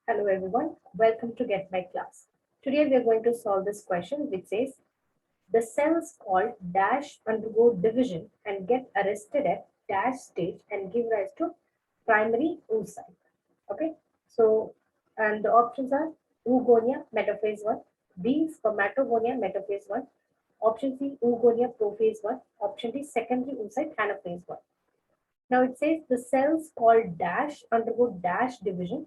Hello everyone, welcome to Get My Class. Today we are going to solve this question which says the cells called dash undergo division and get arrested at dash stage and give rise to primary oocyte. Okay, so and the options are oogonia metaphase 1, B spermatogonia metaphase 1, option C oogonia prophase 1, option D secondary oocyte anaphase 1. Now it says the cells called dash undergo dash division,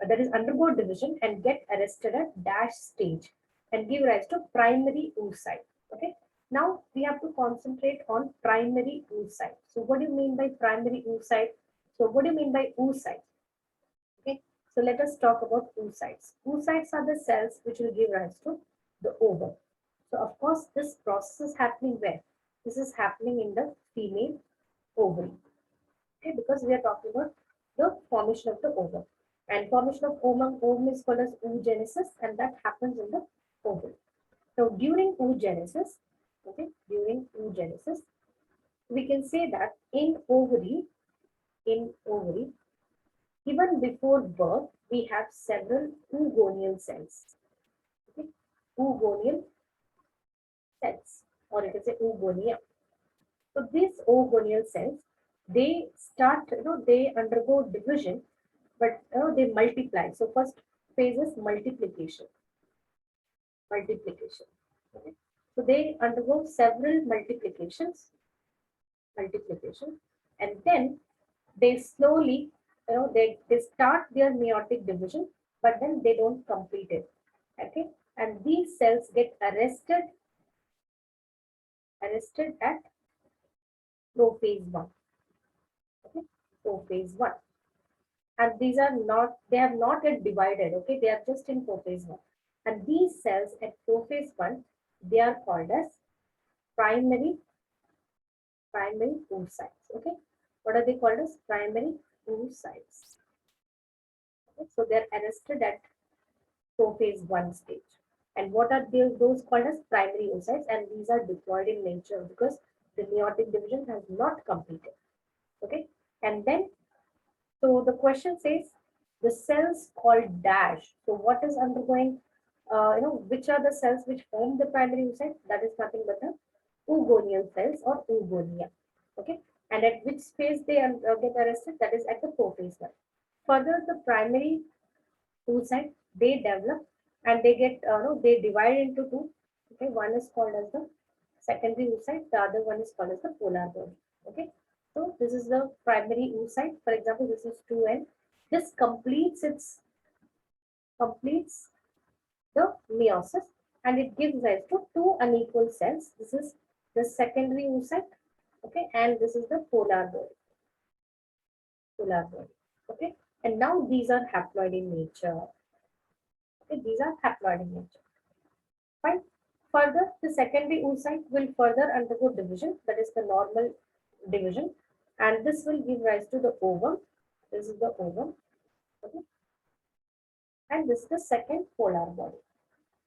that is undergo division and get arrested at dash stage and give rise to primary oocyte. Okay. Now we have to concentrate on primary oocyte. So what do you mean by primary oocyte? So what do you mean by oocyte? Okay. So let us talk about oocytes. Oocytes are the cells which will give rise to the ovum. So of course this process is happening where? This is happening in the female ovary. Okay, because we are talking about the formation of the ovum. And formation of ovum is called as oogenesis, and that happens in the ovum. So during oogenesis, okay, we can say that in ovary, even before birth, we have several oogonial cells. Okay, oogonial cells, or it is a oogonia. So these oogonial cells, they start, they undergo division, but they multiply. So first phase is multiplication. Okay. So they undergo several multiplication, and then they slowly, they start their meiotic division, but then they don't complete it. Okay, and these cells get arrested at prophase 1. Okay, prophase 1. And these are not, they have not yet divided, okay, they are just in prophase 1. And these cells at prophase 1, they are called as primary oocytes. Okay, what are they called as? Primary oocytes. Okay? So they are arrested at prophase 1 stage. And what are those called as primary oocytes? And these are diploid in nature because the meiotic division has not completed. Okay, and then so the question says the cells called dash. So what is undergoing? Which are the cells which form the primary oocyte? That is nothing but the oogonial cells or oogonia. Okay, and at which phase they get arrested? That is at the prophase 1. Further, the primary oocyte they develop and they get they divide into two. Okay, one is called as the secondary oocyte. The other one is called as the polar body. Okay. So this is the primary oocyte. For example, this is 2N. This completes the meiosis and it gives rise to two unequal cells. This is the secondary oocyte, okay, and this is the polar body. Okay, and now these are haploid in nature. Okay, these are haploid in nature. Fine. Further, the secondary oocyte will further undergo division, that is the normal division, and this will give rise to the ovum. This is the ovum, okay, and this is the second polar body.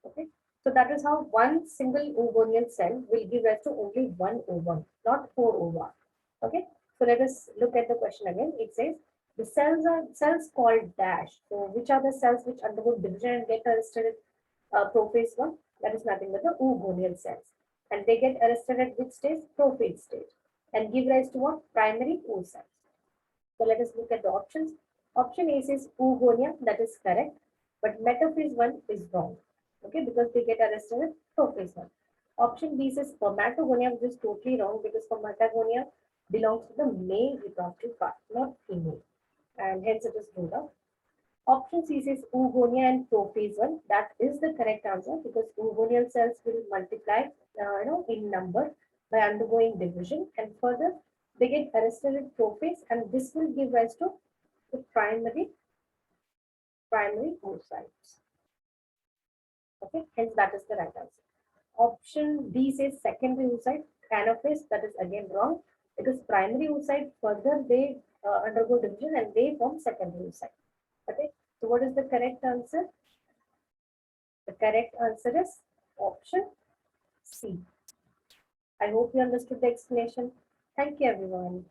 Okay, so that is how one single oogonial cell will give rise to only one ovum, not four ova. Okay, so let us look at the question again. It says the cells are cells called dash. So which are the cells which undergo division and get arrested at prophase 1? That is nothing but the oogonial cells, and they get arrested at which stage? Prophase stage, and give rise to what? Primary oocytes. So let us look at the options. Option A says oogonia, that is correct, but metaphase 1 is wrong. Okay, because they get arrested at prophase 1. Option B says spermatogonia, which is totally wrong because spermatogonia belongs to the male reproductive part, not female, and hence it is ruled out. Option C says oogonia and prophase 1. That is the correct answer because oogonial cells will multiply, in number by undergoing division, and further they get arrested at prophase, and this will give rise to the primary oocytes. Okay, hence that is the right answer. Option D says secondary oocyte anaphase. That is again wrong because primary oocyte further they undergo division and they form secondary oocyte. Okay, so what is the correct answer? The correct answer is option C. I hope you understood the explanation. Thank you, everyone.